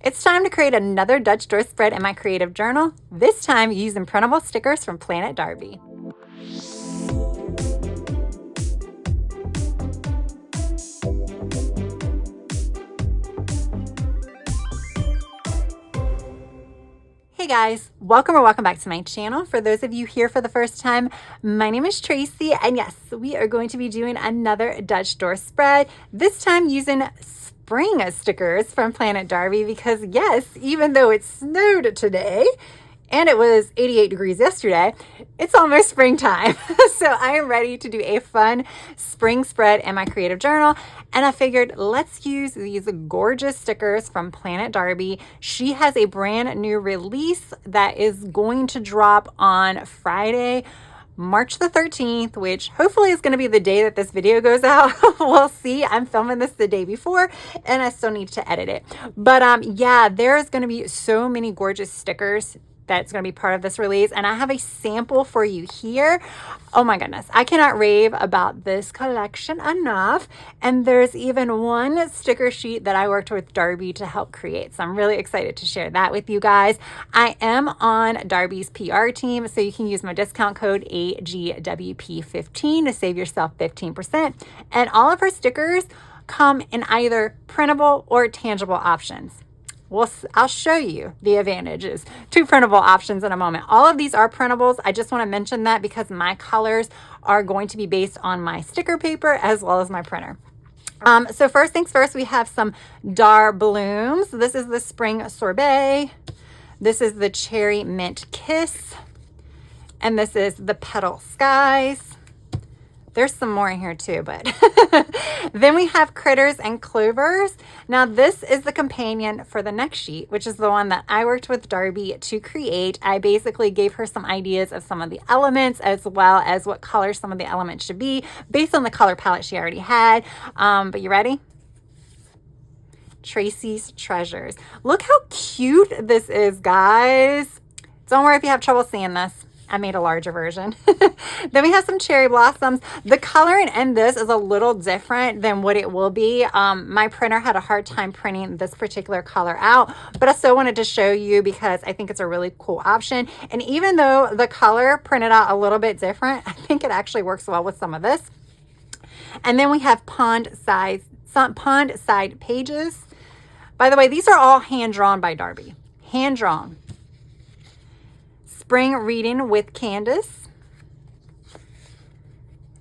It's time to create another Dutch door spread in my creative journal, this time using printable stickers from Planet Darbi. Hey guys, welcome back to my channel. For those of you here for the first time, my name is Tracy, and yes, we are going to be doing another Dutch door spread, this time using spring stickers from Planet Darbi, because yes, even though it snowed today and it was 88 degrees yesterday, it's almost springtime. So I am ready to do a fun spring spread in my creative journal. And I figured let's use these gorgeous stickers from Planet Darbi. She has a brand new release that is going to drop on Friday, March the 13th, which hopefully is going to be the day that this video goes out. We'll see. I'm filming this the day before and I still need to edit it. But yeah, there's going to be so many gorgeous stickers that's going to be part of this release, and I have a sample for you here. Oh my goodness, I cannot rave about this collection enough. And there's even one sticker sheet that I worked with Darbi to help create, so I'm really excited to share that with you guys. I am on Darbi's PR team, so you can use my discount code AGWP15 to save yourself 15%, and all of her stickers come in either printable or tangible options. I'll show you the advantages to printable options in a moment. All of these are printables. I just want to mention that because my colors are going to be based on my sticker paper as well as my printer. So first things first, we have some Darblooms. This is the Spring Sorbet. This is the Cherry Mint Kiss. And this is the Petal Skies. There's some more in here too, but then we have Critters and Clovers. Now this is the companion for the next sheet, which is the one that I worked with Darbi to create. I basically gave her some ideas of some of the elements as well as what color some of the elements should be based on the color palette she already had. But you ready? Tracy's Treasures. Look how cute this is, guys. Don't worry if you have trouble seeing this. I made a larger version. Then we have some Cherry Blossoms. The coloring in this is a little different than what it will be. My printer had a hard time printing this particular color out, but I still wanted to show you because I think it's a really cool option. And even though the color printed out a little bit different, I think it actually works well with some of this. And then we have pond side pages. By the way, these are all hand-drawn by Darbi. Hand-drawn. Spring Reading with Candace,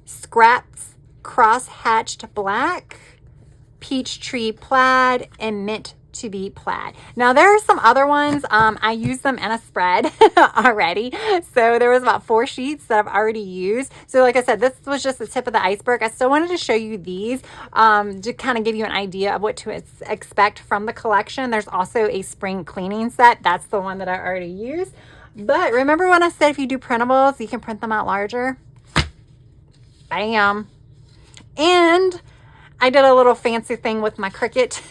Scraps Cross-Hatched Black, Peachtree Plaid, and Mint to be Plaid. Now there are some other ones. I used them in a spread already. So there was about 4 sheets that I've already used. So like I said, this was just the tip of the iceberg. I still wanted to show you these to kind of give you an idea of what to expect from the collection. There's also a spring cleaning set. That's the one that I already used. But remember when I said if you do printables, you can print them out larger? Bam. And I did a little fancy thing with my Cricut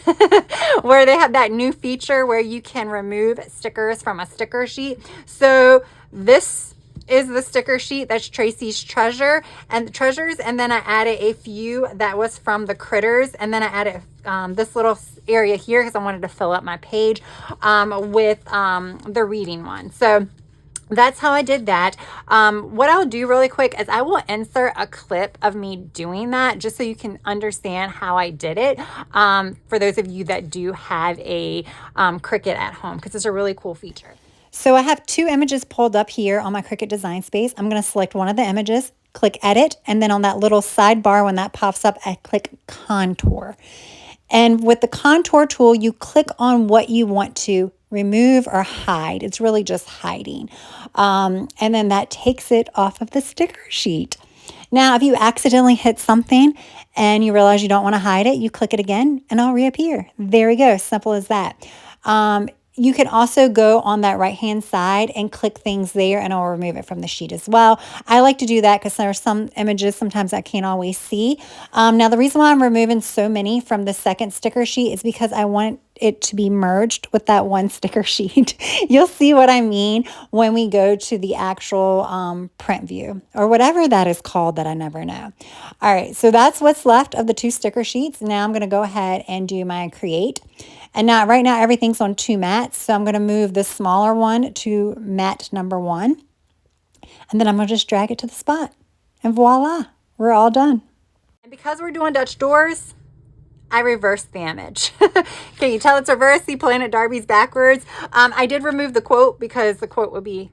where they have that new feature where you can remove stickers from a sticker sheet. So this is the sticker sheet. That's Tracy's Treasures. And then I added a few that was from the Critters. And then I added this little area here because I wanted to fill up my page with the reading one. So that's how I did that. What I'll do really quick is I will insert a clip of me doing that just so you can understand how I did it for those of you that do have a Cricut at home, because it's a really cool feature. So I have 2 images pulled up here on my Cricut Design Space. I'm going to select one of the images, click Edit, and then on that little sidebar when that pops up, I click Contour. And with the Contour tool, you click on what you want to remove or hide. It's really just hiding. And then that takes it off of the sticker sheet. Now, if you accidentally hit something and you realize you don't want to hide it, you click it again and it'll reappear. There we go. Simple as that. You can also go on that right-hand side and click things there and it'll remove it from the sheet as well. I like to do that because there are some images sometimes I can't always see. Now, the reason why I'm removing so many from the second sticker sheet is because I want it to be merged with that one sticker sheet. You'll see what I mean when we go to the actual print view or whatever that is called that I never know. All right, so that's what's left of the 2 sticker sheets. Now I'm going to go ahead and do my create. And now right now everything's on 2 mats, so I'm going to move the smaller one to mat number 1. And then I'm going to just drag it to the spot. And voila, we're all done. And because we're doing Dutch doors, I reversed the image. Can you tell it's reversed? See Planet Darby's backwards. I did remove the quote because the quote would be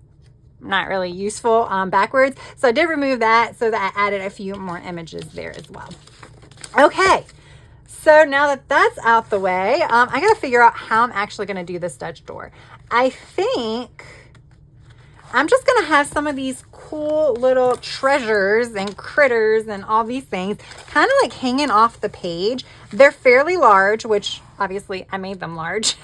not really useful backwards. So I did remove that so that I added a few more images there as well. Okay, so now that that's out the way, I got to figure out how I'm actually going to do this Dutch door. I think I'm just going to have some of these cool little treasures and critters and all these things kind of like hanging off the page. They're fairly large, which obviously I made them large.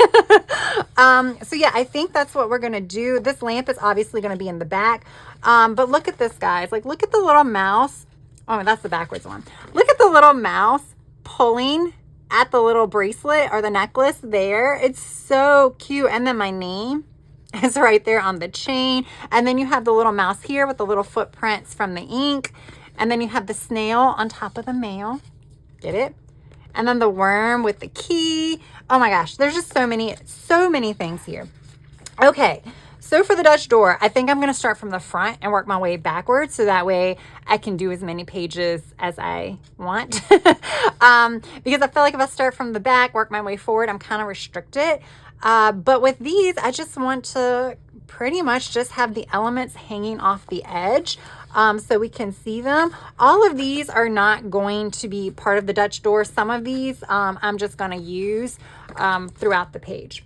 So yeah, I think that's what we're going to do. This lamp is obviously going to be in the back. But look at this, guys. Like, look at the little mouse. Oh, that's the backwards one. Look at the little mouse pulling at the little bracelet or the necklace there. It's so cute. And then my name is right there on the chain. And then you have the little mouse here with the little footprints from the ink. And then you have the snail on top of the mail. Get it? And then the worm with the key. Oh my gosh, there's just so many things here. Okay, so for the Dutch door, I think I'm going to start from the front and work my way backwards so that way I can do as many pages as I want. Because I feel like if I start from the back, work my way forward, I'm kind of restricted. But with these, I just want to pretty much just have the elements hanging off the edge so we can see them. All of these are not going to be part of the Dutch door. Some of these I'm just going to use throughout the page.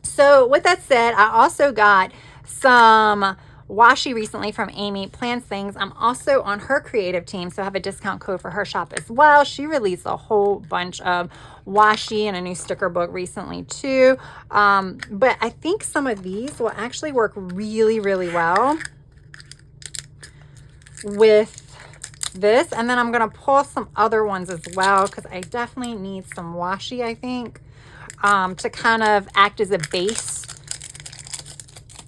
So with that said, I also got some washi recently from Amy Plans Things. I'm also on her creative team, so I have a discount code for her shop as well. She released a whole bunch of washi and a new sticker book recently too. But I think some of these will actually work really, really well with this. And then I'm going to pull some other ones as well because I definitely need some washi, I think, to kind of act as a base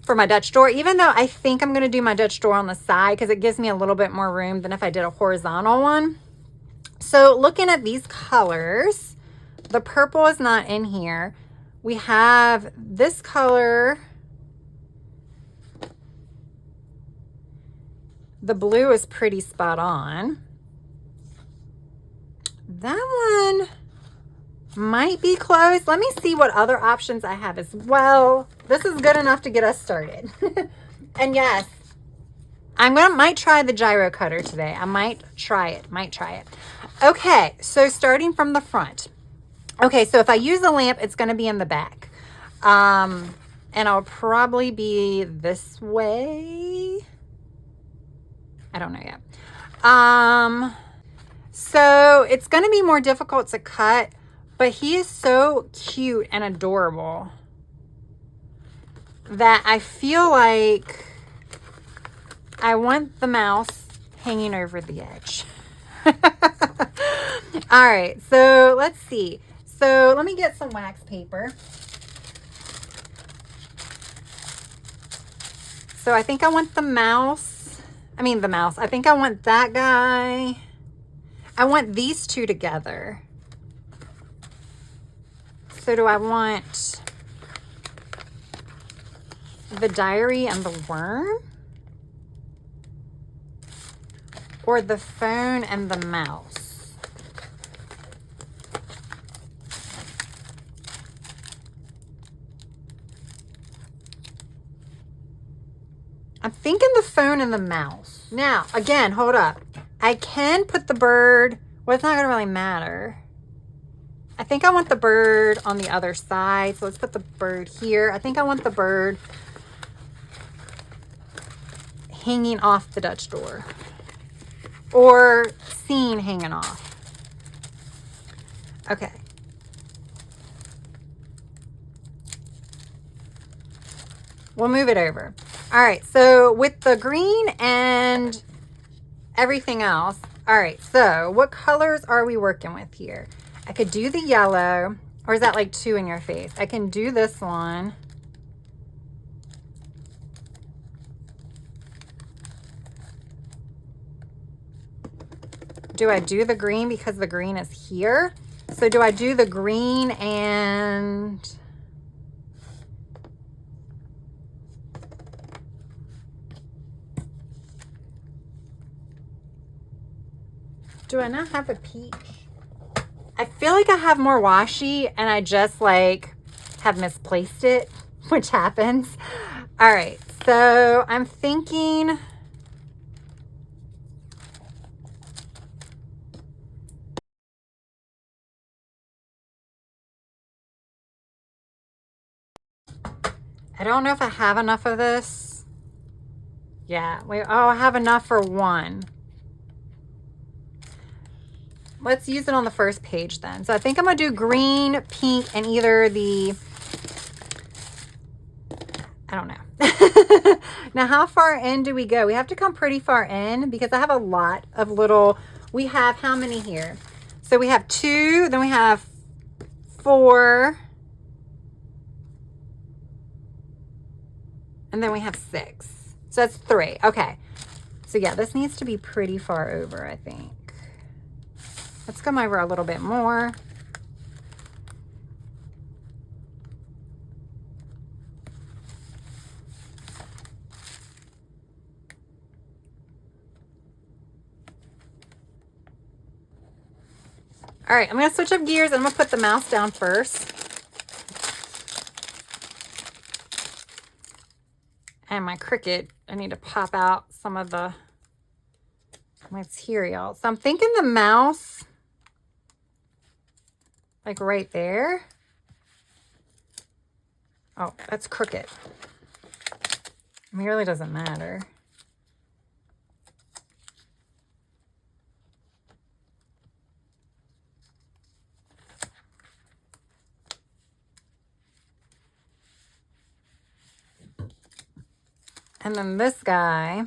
for my Dutch door, even though I think I'm going to do my Dutch door on the side because it gives me a little bit more room than if I did a horizontal one. So looking at these colors, the purple is not in here. We have this color. The blue is pretty spot on. That one might be close. Let me see what other options I have as well. This is good enough to get us started. And yes, might try the gyro cutter today. I might try it. Okay, so starting from the front. Okay, so if I use a lamp, it's going to be in the back. And I'll probably be this way. I don't know yet. So it's going to be more difficult to cut, but he is so cute and adorable that I feel like I want the mouse hanging over the edge. All right, so let's see. So let me get some wax paper. So I think I want the mouse. I think I want that guy. I want these two together. So do I want the diary and the worm? Or the phone and the mouse? I'm thinking the phone and the mouse. Now, again, hold up. I can put the bird, well, it's not going to really matter. I think I want the bird on the other side. So let's put the bird here. I think I want the bird hanging off the Dutch door. Or seen hanging off. Okay. We'll move it over. All right, so with the green and everything else. All right, so what colors are we working with here? I could do the yellow. Or is that like too in your face? I can do this one. Do I do the green because the green is here? So do I do the green and... do I not have a peach? I feel like I have more washi and I just like have misplaced it, which happens. All right, so I'm thinking... I don't know if I have enough of this. Yeah, wait, oh, I have enough for one. Let's use it on the first page then. So I think I'm gonna do green, pink, and either the, I don't know. Now, how far in do we go? We have to come pretty far in because I have a lot of little, we have how many here? So we have 2, then we have 4, and then we have 6. So that's 3. Okay. So yeah, this needs to be pretty far over, I think. Let's come over a little bit more. All right, I'm gonna switch up gears and I'm gonna put the mouse down first. And my Cricut, I need to pop out some of the material. So I'm thinking the mouse, like right there. Oh, that's crooked. I mean, it really doesn't matter. And then this guy,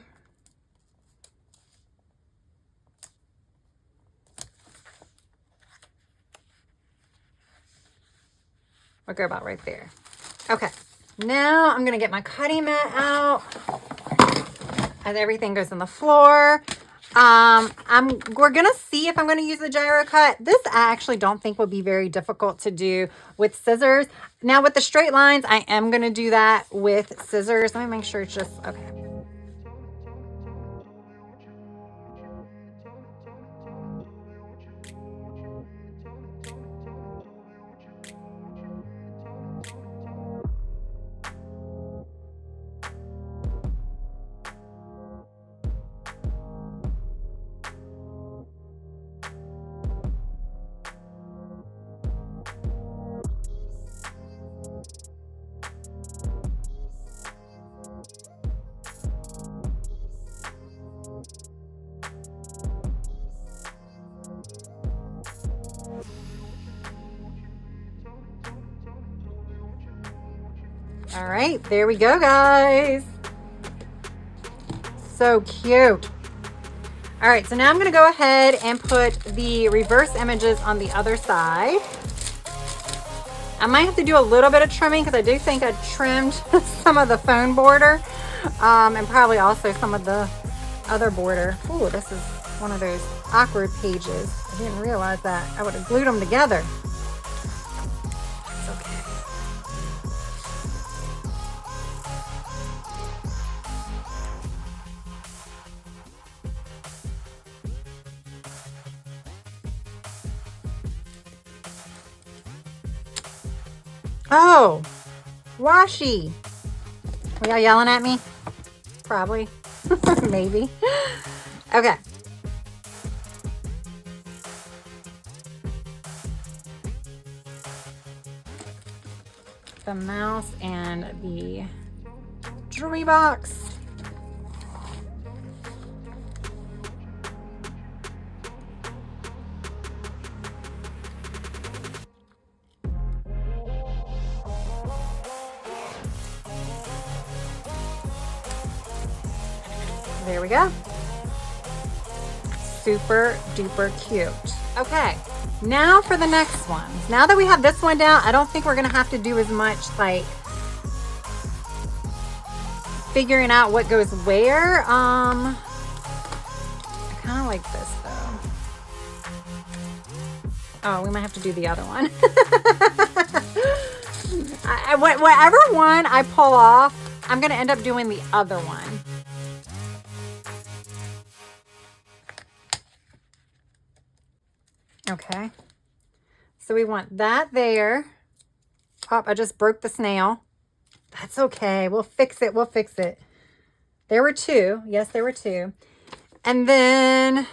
we'll go about right there. Okay, now I'm gonna get my cutting mat out as everything goes on the floor. We're gonna see if I'm gonna use the gyro cut. This I actually don't think will be very difficult to do with scissors. Now with the straight lines, I am gonna do that with scissors. Let me make sure it's just, okay. All right, there we go, guys. So cute. All right, so now I'm gonna go ahead and put the reverse images on the other side. I might have to do a little bit of trimming because I do think I trimmed some of the phone border and probably also some of the other border. Ooh, this is one of those awkward pages. I didn't realize that. I would have glued them together. It's okay. Oh, washi. Were y'all yelling at me? Probably. Maybe. Okay. The mouse and the jewelry box. we go. Super duper cute. Okay, Now for the next ones. Now that we have this one down, I don't think we're gonna have to do as much like figuring out what goes where. I kind of like this though. Oh, we might have to do the other one. Whatever one I pull off, I'm gonna end up doing the other one. Okay. So we want that there. Oh, I just broke the snail. That's okay. We'll fix it. We'll fix it. There were two. Yes, there were two. And then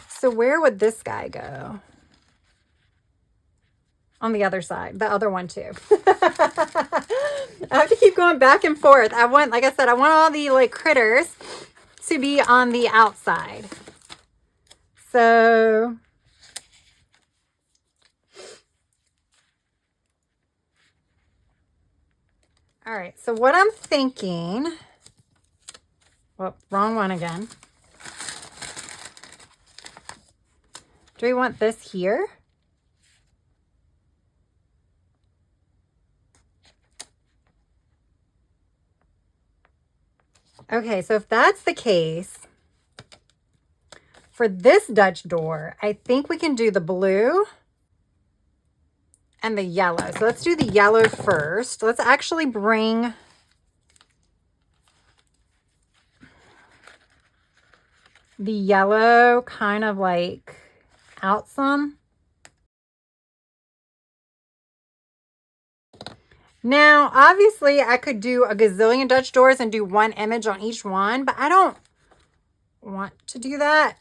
so where would this guy go? On the other side, the other one too. I have to keep going back and forth. I want, like I said, I want all the like critters to be on the outside. So all right, so what I'm thinking, well, wrong one again. Do we want this here? Okay, so if that's the case, for this Dutch door, I think we can do the blue and the yellow. So let's do the yellow first. Let's actually bring the yellow kind of like out some. Now, obviously, I could do a gazillion Dutch doors and do one image on each one, but I don't want to do that.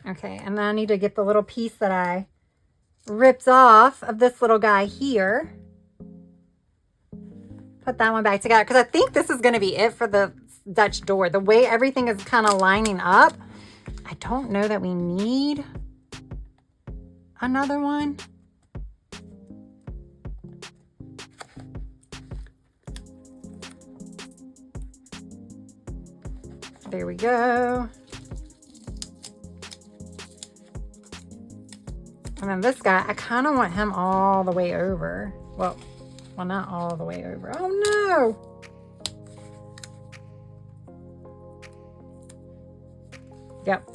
Okay, and then I need to get the little piece that I ripped off of this little guy here. Put that one back together because I think this is going to be it for the Dutch door. The way everything is kind of lining up, I don't know that we need another one. There we go. And then this guy, I kind of want him all the way over. Well, not all the way over. Oh no. Yep.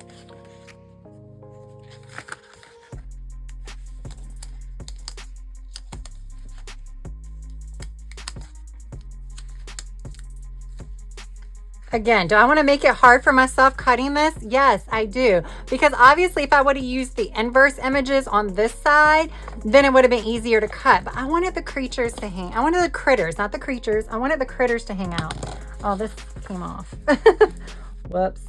Again, do I want to make it hard for myself cutting this? Yes, I do. Because obviously if I would have used the inverse images on this side, then it would have been easier to cut. But I wanted the creatures to hang. I wanted the critters, not the creatures. I wanted the critters to hang out. Oh, this came off. Whoops.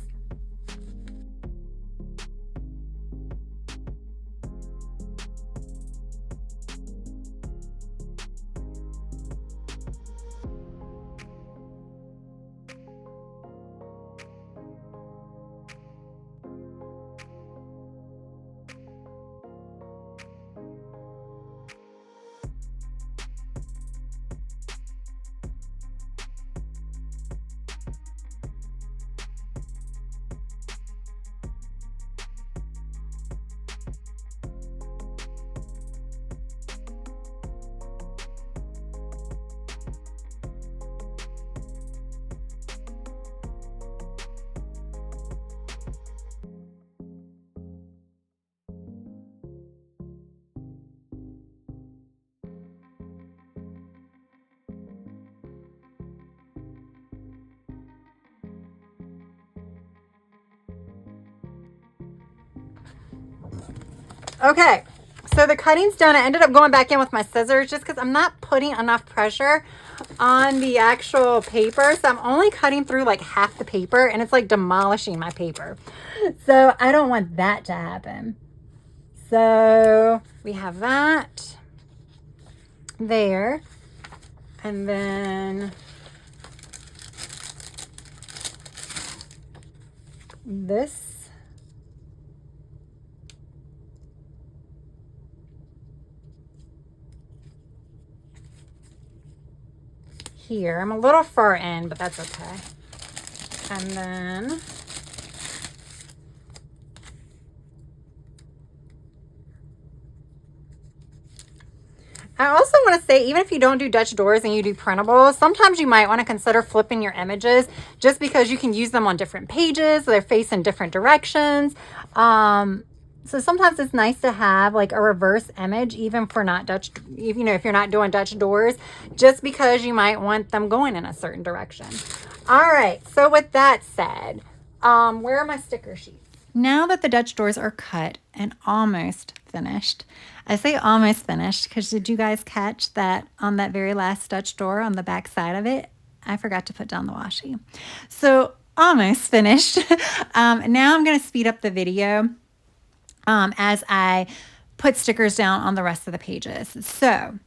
Okay, so the cutting's done. I ended up going back in with my scissors just because I'm not putting enough pressure on the actual paper. So I'm only cutting through like half the paper and it's like demolishing my paper. So I don't want that to happen. So we have that there. And then this. here. I'm a little far in, but that's okay. And then I also want to say, even if you don't do Dutch doors and you do printables, sometimes you might want to consider flipping your images just because you can use them on different pages. They're facing different directions. So sometimes it's nice to have like a reverse image, even for not Dutch, you know, if you're not doing Dutch doors, just because you might want them going in a certain direction. All right. So with that said, where are my sticker sheets? Now that the Dutch doors are cut and almost finished, I say almost finished because did you guys catch that on that very last Dutch door on the back side of it, I forgot to put down the washi. So almost finished. Now I'm going to speed up the video as I put stickers down on the rest of the pages. So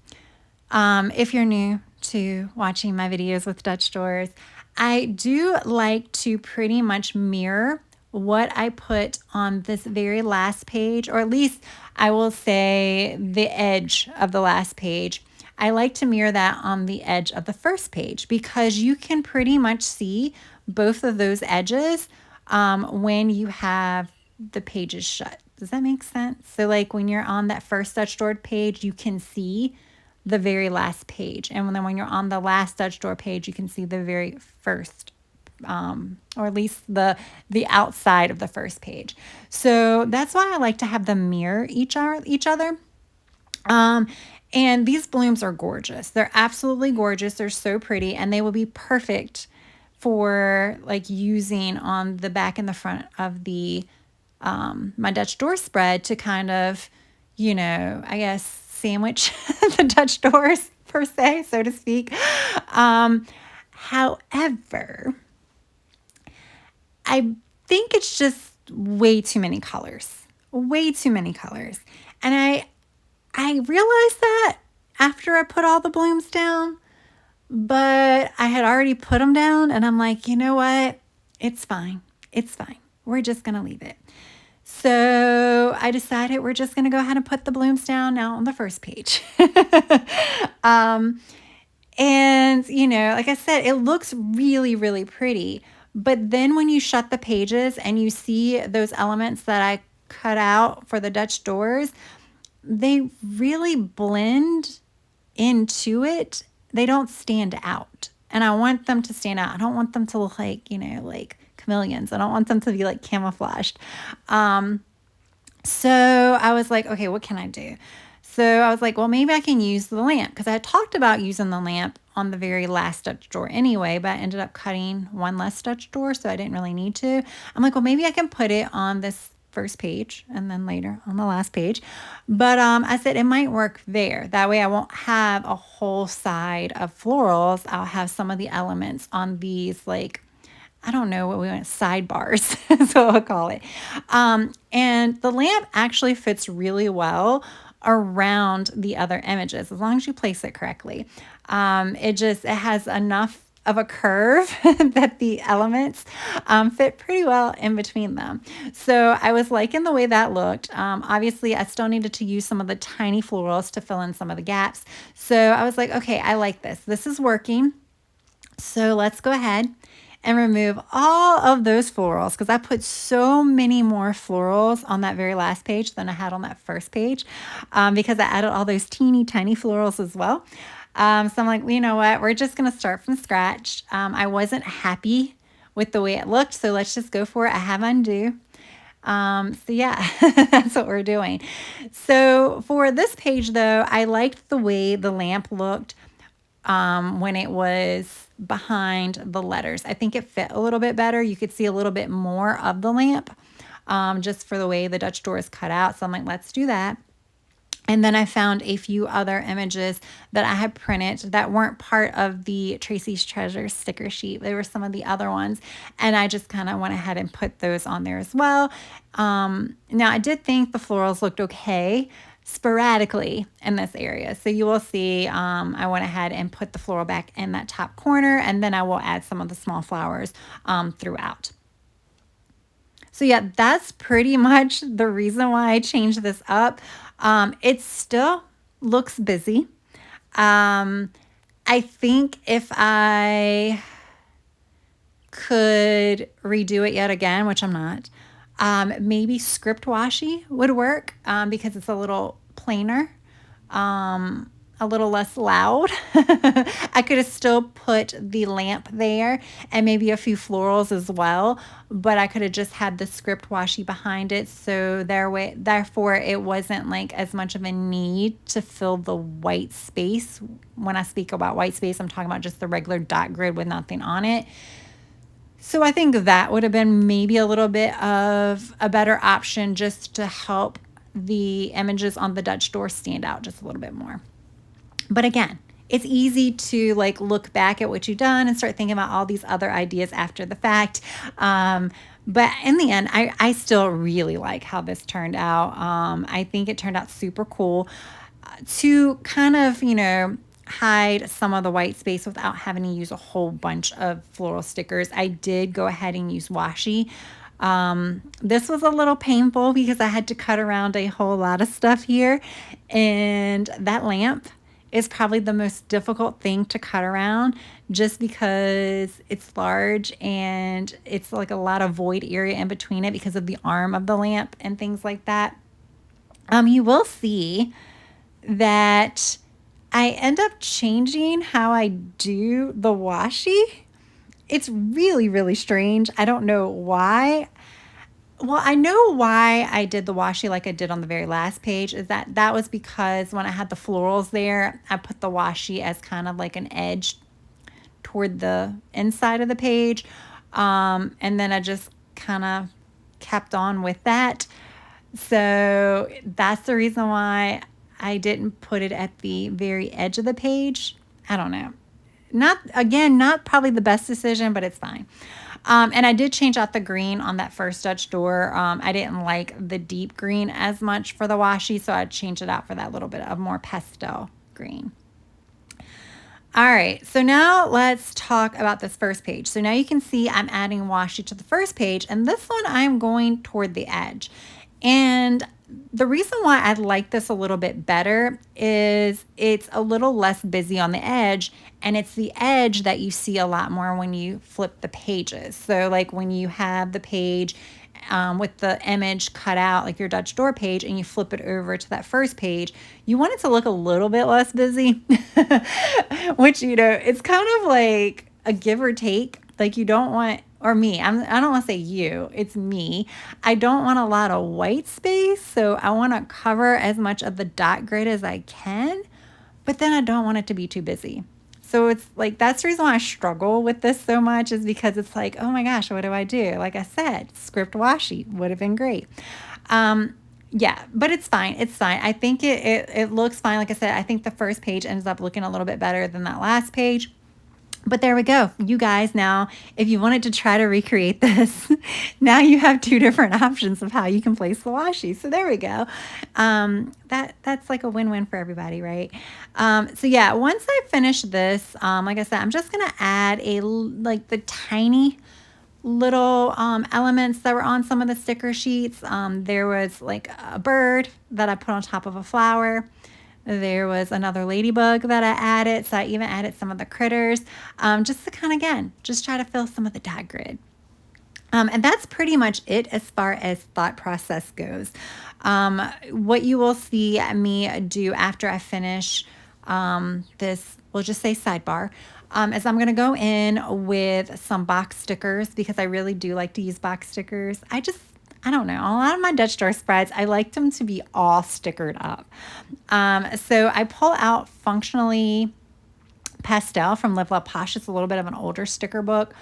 if you're new to watching my videos with Dutch doors, I do like to pretty much mirror what I put on this very last page, or at least I will say the edge of the last page. I like to mirror that on the edge of the first page because you can pretty much see both of those edges when you have the pages shut. Does that make sense? So like when you're on that first Dutch door page, you can see the very last page. And then when you're on the last Dutch door page, you can see the very first, or at least the outside of the first page. So that's why I like to have them mirror each other. And these blooms are gorgeous. They're absolutely gorgeous. They're so pretty, and they will be perfect for like using on the back and the front of the my Dutch door spread to kind of, you know, I guess sandwich the Dutch doors per se, so to speak. However, I think it's just way too many colors. Way too many colors. And I realized that after I put all the blooms down, but I had already put them down and I'm like, you know what? It's fine. It's fine. We're just going to leave it. So I decided we're just going to go ahead and put the blooms down now on the first page. And, you know, like I said, it looks really, really pretty. But then when you shut the pages and you see those elements that I cut out for the Dutch doors, they really blend into it. They don't stand out. And I want them to stand out. I don't want them to look like, you know, like chameleons. I don't want them to be like camouflaged. So I was like, okay, what can I do? So I was like, well, maybe I can use the lamp because I had talked about using the lamp on the very last Dutch door anyway, but I ended up cutting one less Dutch door, so I didn't really need to. I'm like, well, maybe I can put it on this first page and then later on the last page. But I said it might work there. That way I won't have a whole side of florals. I'll have some of the elements on these, like, I don't know what we want, sidebars is what we'll call it. And the lamp actually fits really well around the other images as long as you place it correctly. It has enough of a curve that the elements fit pretty well in between them. So I was liking the way that looked. Obviously, I still needed to use some of the tiny florals to fill in some of the gaps. So I was like, okay, I like this. This is working. So let's go ahead and remove all of those florals because I put so many more florals on that very last page than I had on that first page because I added all those teeny tiny florals as well. So I'm like, well, you know what? We're just going to start from scratch. I wasn't happy with the way it looked, so let's just go for it. I have undo. So yeah, that's what we're doing. So for this page though, I liked the way the lamp looked when it was behind the letters. I think it fit a little bit better. You could see a little bit more of the lamp just for the way the Dutch door is cut out. So I'm like, let's do that. And then I found a few other images that I had printed that weren't part of the Tracy's Treasures sticker sheet. They were some of the other ones. And I just kind of went ahead and put those on there as well. Now, I did think the florals looked okay sporadically in this area. So you will see I went ahead and put the floral back in that top corner. And then I will add some of the small flowers throughout. So yeah, that's pretty much the reason why I changed this up. It still looks busy. I think if I could redo it yet again, which I'm not, maybe script washi would work because it's a little plainer, a little less loud. I could have still put the lamp there and maybe a few florals as well, but I could have just had the script washi behind it. So therefore it wasn't like as much of a need to fill the white space. When I speak about white space, I'm talking about just the regular dot grid with nothing on it. So I think that would have been maybe a little bit of a better option just to help the images on the Dutch door stand out just a little bit more. But again, it's easy to like look back at what you've done and start thinking about all these other ideas after the fact. But in the end, I still really like how this turned out. I think it turned out super cool to kind of, hide some of the white space without having to use a whole bunch of floral stickers. I did go ahead and use washi. This was a little painful because I had to cut around a whole lot of stuff here, and that lamp is probably the most difficult thing to cut around just because it's large and it's like a lot of void area in between it because of the arm of the lamp and things like that. You will see that I end up changing how I do the washi. It's really, really strange. I don't know why. Well, I know why I did the washi like I did on the very last page is that was because when I had the florals there, I put the washi as kind of like an edge toward the inside of the page. And then I just kind of kept on with that. So that's the reason why I didn't put it at the very edge of the page. I don't know. Not probably the best decision, but it's fine. And I did change out the green on that first Dutch door. I didn't like the deep green as much for the washi, so I changed it out for that little bit of more pastel green. All right, so now let's talk about this first page. So now you can see I'm adding washi to the first page, and this one I'm going toward the edge. And the reason why I like this a little bit better is it's a little less busy on the edge, and it's the edge that you see a lot more when you flip the pages. So like when you have the page with the image cut out, like your Dutch door page, and you flip it over to that first page, you want it to look a little bit less busy, which, it's kind of like a give or take. Like you don't want, or me, I don't want to say you, it's me. I don't want a lot of white space, so I want to cover as much of the dot grid as I can, but then I don't want it to be too busy. So it's like, that's the reason why I struggle with this so much, is because it's like, oh my gosh, what do I do? Like I said, script washi would have been great. Yeah, but it's fine. It's fine. I think it looks fine. Like I said, I think the first page ends up looking a little bit better than that last page. But there we go. You guys, now, if you wanted to try to recreate this, now you have two different options of how you can place the washi. So there we go. That's like a win-win for everybody, right? So yeah, once I finish this, like I said, I'm just going to add the tiny little elements that were on some of the sticker sheets. There was like a bird that I put on top of a flower. There was another ladybug that I added. So I even added some of the critters, just to kind of, again, just try to fill some of the dot grid. And that's pretty much it as far as thought process goes. What you will see me do after I finish this, we'll just say sidebar, is I'm going to go in with some box stickers, because I really do like to use box stickers. I don't know. A lot of my Dutch door spreads, I like them to be all stickered up. So I pull out Functionally Pastel from Live Love Posh. It's a little bit of an older sticker book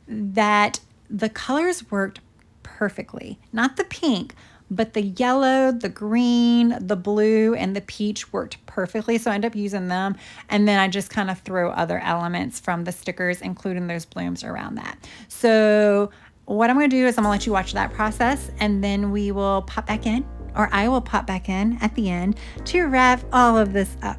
that the colors worked perfectly. Not the pink, but the yellow, the green, the blue, and the peach worked perfectly. So I end up using them. And then I just kind of throw other elements from the stickers, including those blooms around that. So what I'm going to do is I'm going to let you watch that process, and then we will pop back in, or I will pop back in at the end to wrap all of this up.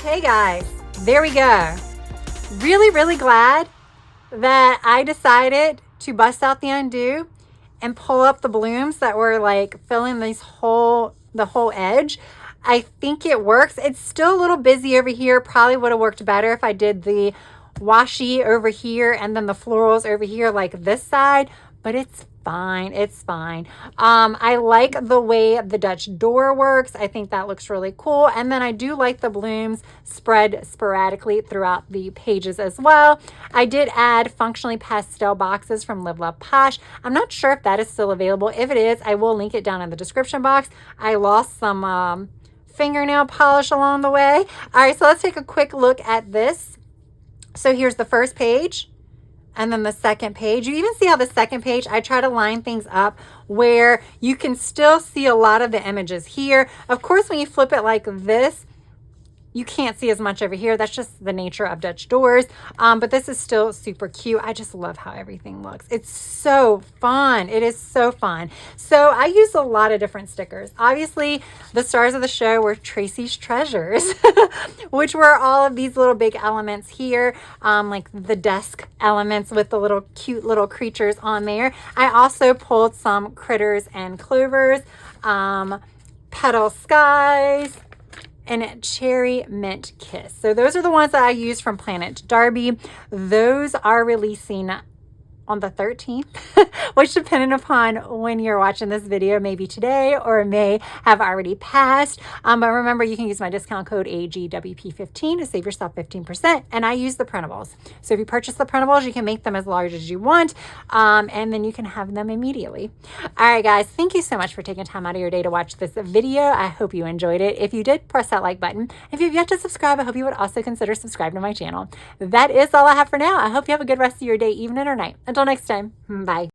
Okay guys, there we go. Really glad that I decided to bust out the undo and pull up the blooms that were like filling the whole edge. I think it works. It's still a little busy over here. Probably would have worked better if I did the washi over here and then the florals over here like this side, but it's fine. It's fine. I like the way the Dutch door works. I think that looks really cool. And then I do like the blooms spread sporadically throughout the pages as well. I did add functionally pastel boxes from Live Love Posh. I'm not sure if that is still available. If it is, I will link it down in the description box. I lost some fingernail polish along the way. All right, so let's take a quick look at this. So here's the first page. And then the second page, you even see how the second page, I try to line things up where you can still see a lot of the images here. Of course, when you flip it like this, you can't see as much over here. That's just the nature of Dutch doors. But this is still super cute. I just love how everything looks. It's so fun. It is so fun. So I use a lot of different stickers. Obviously, the stars of the show were Tracy's Treasures, which were all of these little big elements here, like the desk elements with the little cute little creatures on there. I also pulled some critters and clovers, petal skies, and Cherry Mint Kiss. So those are the ones that I use from Planet Darbi. Those are releasing on the 13th, which depending upon when you're watching this video, maybe today or may have already passed. But remember, you can use my discount code AGWP15 to save yourself 15%. And I use the printables. So if you purchase the printables, you can make them as large as you want. And then you can have them immediately. All right, guys, thank you so much for taking time out of your day to watch this video. I hope you enjoyed it. If you did, press that like button. If you've yet to subscribe, I hope you would also consider subscribing to my channel. That is all I have for now. I hope you have a good rest of your day, evening, or night. Until next time, bye.